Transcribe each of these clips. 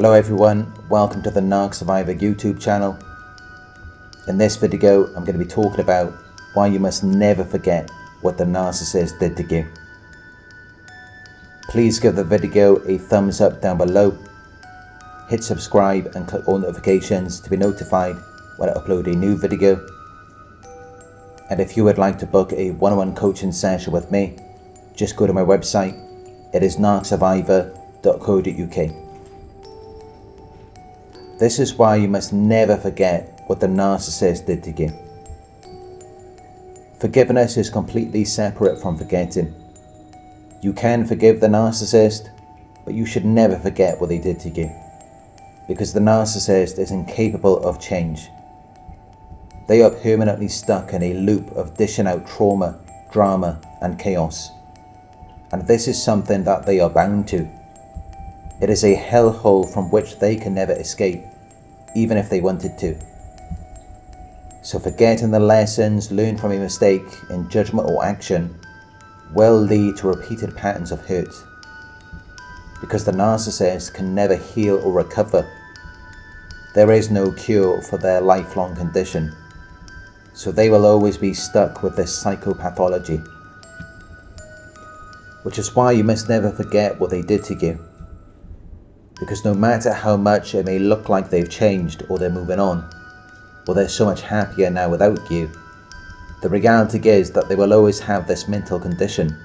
Hello everyone, welcome to the Narc Survivor YouTube channel. In this video I'm going to be talking about why you must never forget what the narcissist did to you. Please give the video a thumbs up down below, hit subscribe and click all notifications to be notified when I upload a new video. And if you would like to book a one-on-one coaching session with me, just go to my website. It is narcsurvivor.co.uk. This is why you must never forget what the narcissist did to you. Forgiveness is completely separate from forgetting. You can forgive the narcissist, but you should never forget what they did to you, because the narcissist is incapable of change. They are permanently stuck in a loop of dishing out trauma, drama, and chaos. And this is something that they are bound to. It is a hellhole from which they can never escape, even if they wanted to. So forgetting the lessons learned from a mistake in judgment or action will lead to repeated patterns of hurt, because the narcissist can never heal or recover. There is no cure for their lifelong condition, so they will always be stuck with this psychopathology. Which is why you must never forget what they did to you. Because no matter how much it may look like they've changed, or they're moving on, or they're so much happier now without you, the reality is that they will always have this mental condition.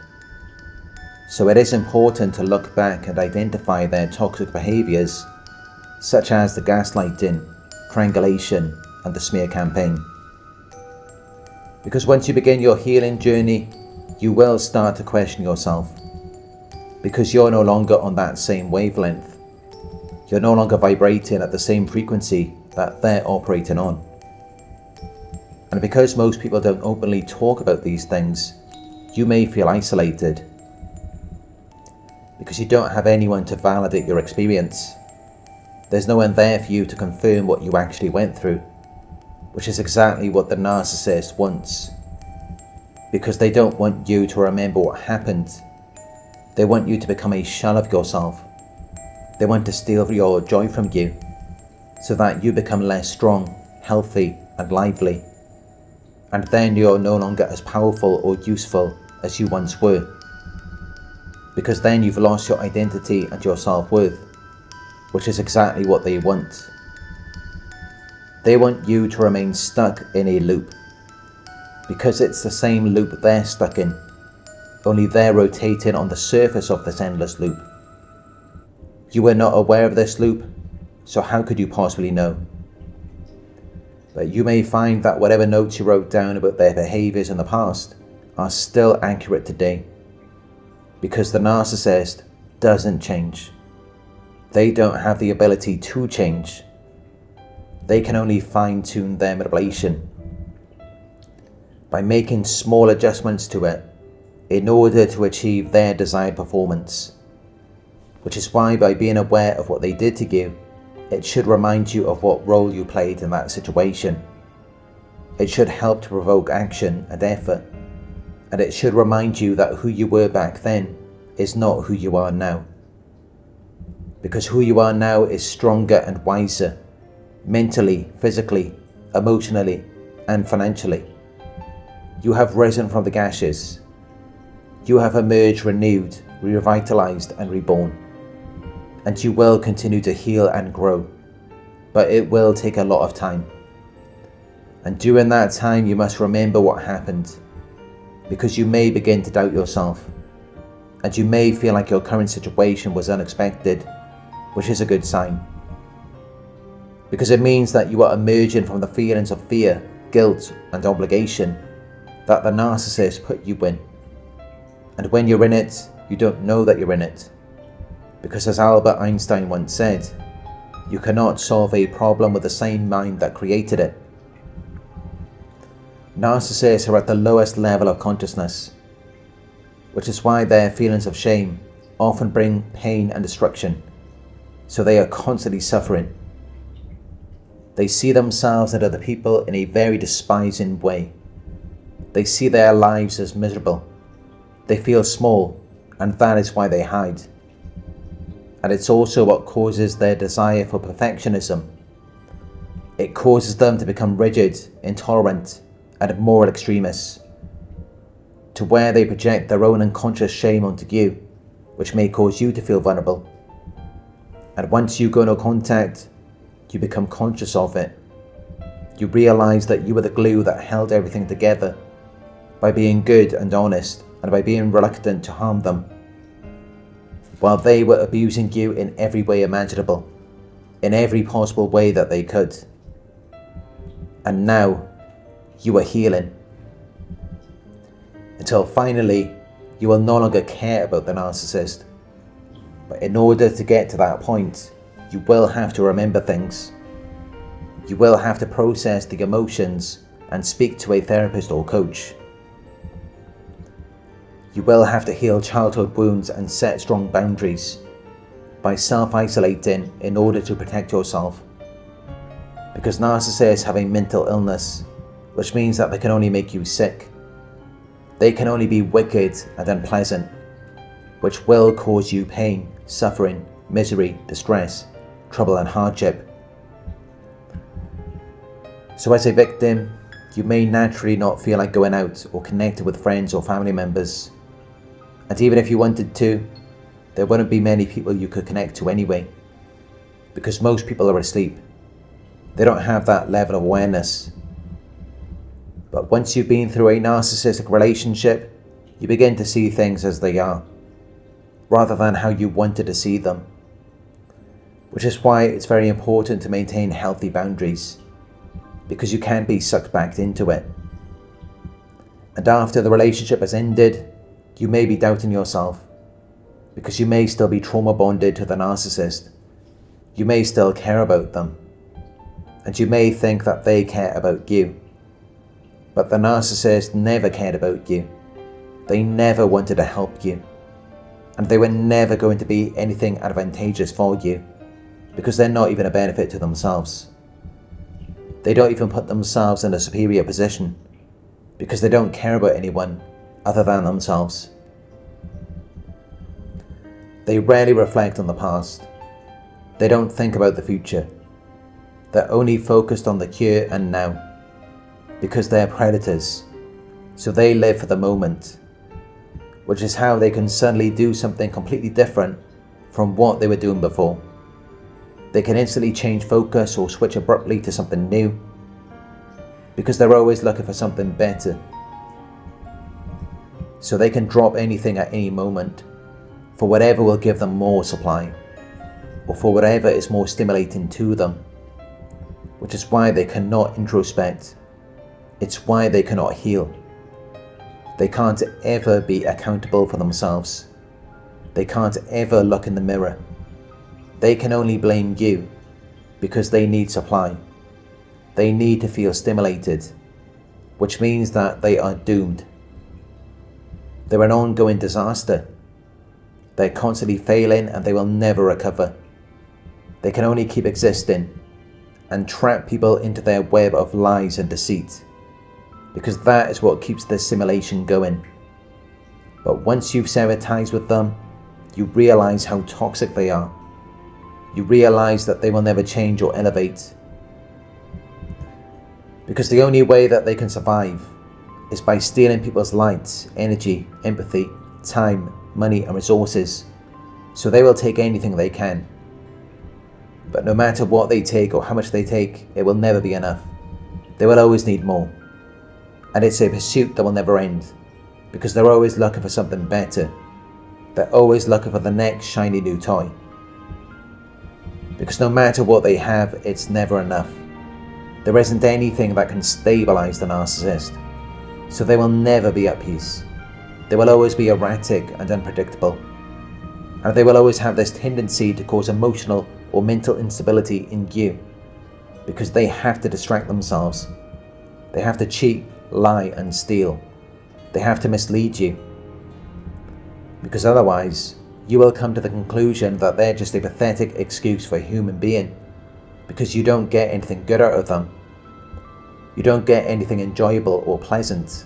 So it is important to look back and identify their toxic behaviours, such as the gaslighting, triangulation, and the smear campaign. Because once you begin your healing journey, you will start to question yourself, because you're no longer on that same wavelength. You're no longer vibrating at the same frequency that they're operating on. And because most people don't openly talk about these things, you may feel isolated, because you don't have anyone to validate your experience. There's no one there for you to confirm what you actually went through, which is exactly what the narcissist wants. Because they don't want you to remember what happened. They want you to become a shell of yourself. They want to steal your joy from you, so that you become less strong, healthy, and lively. And then you're no longer as powerful or useful as you once were. Because then you've lost your identity and your self-worth, which is exactly what they want. They want you to remain stuck in a loop, because it's the same loop they're stuck in, only they're rotating on the surface of this endless loop. You were not aware of this loop, so how could you possibly know? But you may find that whatever notes you wrote down about their behaviours in the past are still accurate today, because the narcissist doesn't change. They don't have the ability to change. They can only fine-tune their manipulation by making small adjustments to it in order to achieve their desired performance. Which is why, by being aware of what they did to you, it should remind you of what role you played in that situation. It should help to provoke action and effort, and it should remind you that who you were back then is not who you are now. Because who you are now is stronger and wiser, mentally, physically, emotionally, and financially. You have risen from the ashes. You have emerged renewed, revitalized, and reborn. And you will continue to heal and grow, but it will take a lot of time. And during that time, you must remember what happened, because you may begin to doubt yourself, and you may feel like your current situation was unexpected, which is a good sign. Because it means that you are emerging from the feelings of fear, guilt, and obligation that the narcissist put you in. And when you're in it, you don't know that you're in it. Because as Albert Einstein once said, you cannot solve a problem with the same mind that created it. Narcissists are at the lowest level of consciousness, which is why their feelings of shame often bring pain and destruction, so they are constantly suffering. They see themselves and other people in a very despising way. They see their lives as miserable. They feel small, and that is why they hide. and it's also what causes their desire for perfectionism. It causes them to become rigid, intolerant, and moral extremists, to where they project their own unconscious shame onto you, which may cause you to feel vulnerable. And once you go no contact, you become conscious of it. You realise that you were the glue that held everything together by being good and honest, and by being reluctant to harm them, while they were abusing you in every way imaginable, in every possible way that they could. And now you are healing, until finally you will no longer care about the narcissist. But in order to get to that point, you will have to remember things. You will have to process the emotions and speak to a therapist or coach. You will have to heal childhood wounds and set strong boundaries by self-isolating in order to protect yourself. Because narcissists have a mental illness, which means that they can only make you sick. They can only be wicked and unpleasant, which will cause you pain, suffering, misery, distress, trouble and hardship. So as a victim, you may naturally not feel like going out or connecting with friends or family members. And even if you wanted to, there wouldn't be many people you could connect to anyway, because most people are asleep. They don't have that level of awareness. But once you've been through a narcissistic relationship, you begin to see things as they are, rather than how you wanted to see them. Which is why it's very important to maintain healthy boundaries, because you can be sucked back into it. And after the relationship has ended, you may be doubting yourself, because you may still be trauma bonded to the narcissist. You may still care about them, and you may think that they care about you. But the narcissist never cared about you. They never wanted to help you, and they were never going to be anything advantageous for you, because they're not even a benefit to themselves. They don't even put themselves in a superior position, because they don't care about anyone other than themselves. They rarely reflect on the past. They don't think about the future. They're only focused on the here and now, because they're predators, so they live for the moment, which is how they can suddenly do something completely different from what they were doing before. They can instantly change focus or switch abruptly to something new, because they're always looking for something better. So they can drop anything at any moment for whatever will give them more supply, or for whatever is more stimulating to them, which is why they cannot introspect. It's why they cannot heal. They can't ever be accountable for themselves. They can't ever look in the mirror. They can only blame you because they need supply. They need to feel stimulated, which means that they are doomed. They're an ongoing disaster. They're constantly failing and they will never recover. They can only keep existing and trap people into their web of lies and deceit, because that is what keeps the simulation going. But once you've severed ties with them, you realize how toxic they are. You realize that they will never change or elevate. Because the only way that they can survive is by stealing people's light, energy, empathy, time, money and resources. So they will take anything they can. But no matter what they take or how much they take, it will never be enough. They will always need more. And it's a pursuit that will never end, because they're always looking for something better. They're always looking for the next shiny new toy. Because no matter what they have, it's never enough. There isn't anything that can stabilize the narcissist. So they will never be at peace. They will always be erratic and unpredictable. And they will always have this tendency to cause emotional or mental instability in you, because they have to distract themselves. They have to cheat, lie and steal. They have to mislead you, because otherwise you will come to the conclusion that they're just a pathetic excuse for a human being, because you don't get anything good out of them. You don't get anything enjoyable or pleasant,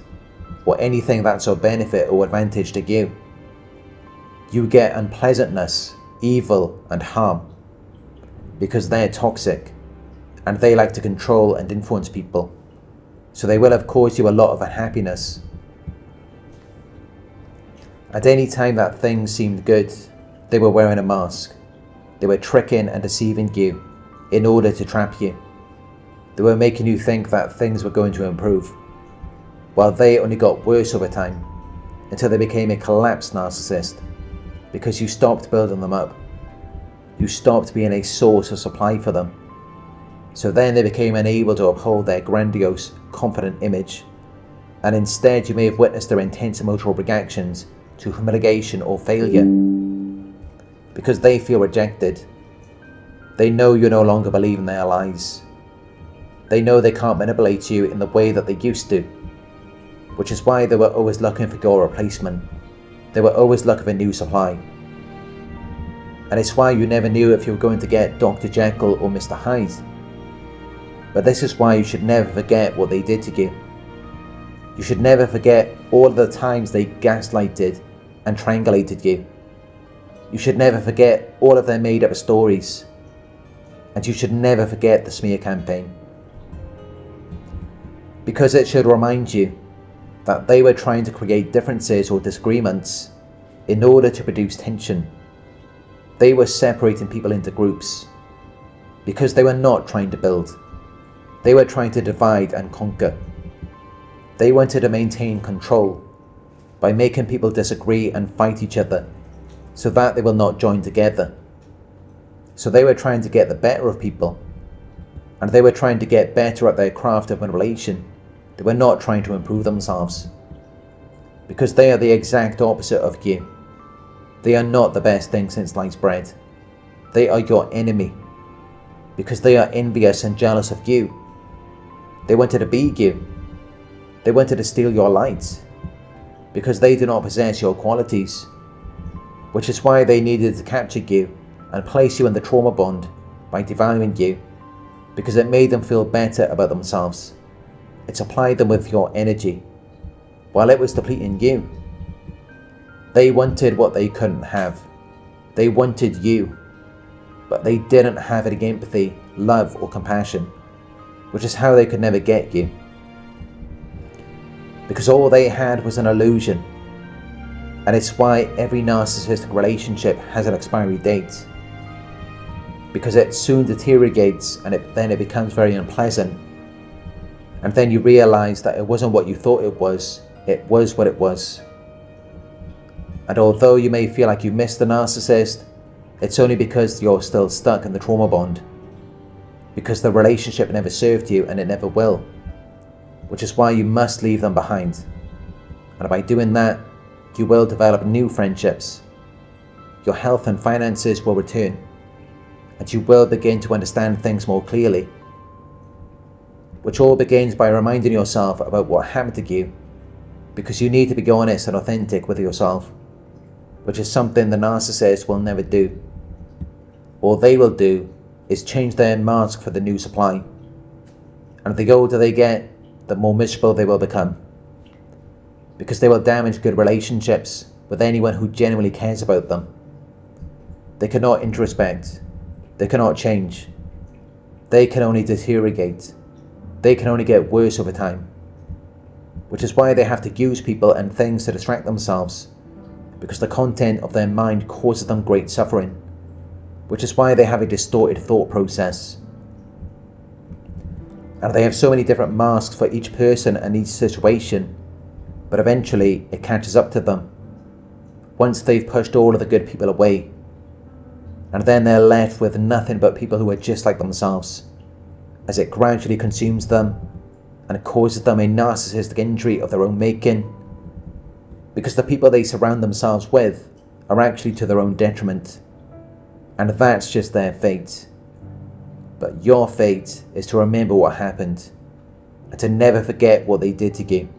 or anything that's of benefit or advantage to you. You get unpleasantness evil and harm, because they're toxic and they like to control and influence people. So they will have caused you a lot of unhappiness. At any time that things seemed good, they were wearing a mask. They were tricking and deceiving you in order to trap you. They were making you think that things were going to improve, while they only got worse over time, until they became a collapsed narcissist, because you stopped building them up. You stopped being a source of supply for them. So then they became unable to uphold their grandiose, confident image, and instead you may have witnessed their intense emotional reactions to humiliation or failure, because they feel rejected. They know you no longer believe in their lies. They know they can't manipulate you in the way that they used to, which is why they were always looking for your replacement. They were always looking for new supply. And it's why you never knew if you were going to get Dr. Jekyll or Mr. Hyde. But this is why you should never forget what they did to you. You should never forget all of the times they gaslighted and triangulated you. You should never forget all of their made-up stories. And you should never forget the smear campaign. Because it should remind you that they were trying to create differences or disagreements in order to produce tension. They were separating people into groups because they were not trying to build. They were trying to divide and conquer. They wanted to maintain control by making people disagree and fight each other so that they will not join together. So they were trying to get the better of people, and they were trying to get better at their craft of manipulation. They were not trying to improve themselves, because they are the exact opposite of you. They are not the best thing since sliced bread. They are your enemy, because they are envious and jealous of you. They wanted to be you. They wanted to steal your light, because they do not possess your qualities, which is why they needed to capture you and place you in the trauma bond by devaluing you, because it made them feel better about themselves. It supplied them with your energy, while it was depleting you. They wanted what they couldn't have. They wanted you, but they didn't have any empathy, love, or compassion, which is how they could never get you. Because all they had was an illusion. And it's why every narcissistic relationship has an expiry date. Because it soon deteriorates, and then it becomes very unpleasant. And then you realize that it wasn't what you thought it was what it was. And although you may feel like you missed the narcissist, it's only because you're still stuck in the trauma bond. Because the relationship never served you, and it never will. Which is why you must leave them behind. And by doing that, you will develop new friendships. Your health and finances will return. And you will begin to understand things more clearly. Which all begins by reminding yourself about what happened to you, because you need to be honest and authentic with yourself, which is something the narcissist will never do. All they will do is change their mask for the new supply, and the older they get, the more miserable they will become, because they will damage good relationships with anyone who genuinely cares about them. They cannot introspect, they cannot change, they can only deteriorate. They can only get worse over time, which is why they have to use people and things to distract themselves, because the content of their mind causes them great suffering, which is why they have a distorted thought process. And they have so many different masks for each person and each situation, but eventually it catches up to them once they've pushed all of the good people away, and then they're left with nothing but people who are just like themselves, as it gradually consumes them and causes them a narcissistic injury of their own making, because the people they surround themselves with are actually to their own detriment, and that's just their fate. But your fate is to remember what happened and to never forget what they did to you,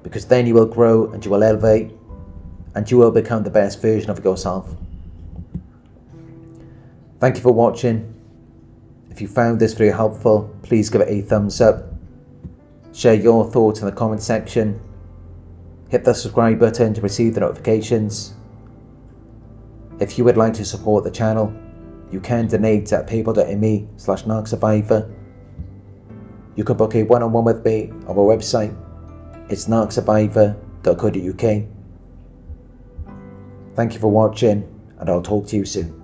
because then you will grow and you will elevate and you will become the best version of yourself. Thank you for watching. If you found this video helpful, please give it a thumbs up. Share your thoughts in the comment section. Hit the subscribe button to receive the notifications. If you would like to support the channel, you can donate at paypal.me/Narc Survivor. You can book a one-on-one with me on my website. It's narcsurvivor.co.uk. Thank you for watching, and I'll talk to you soon.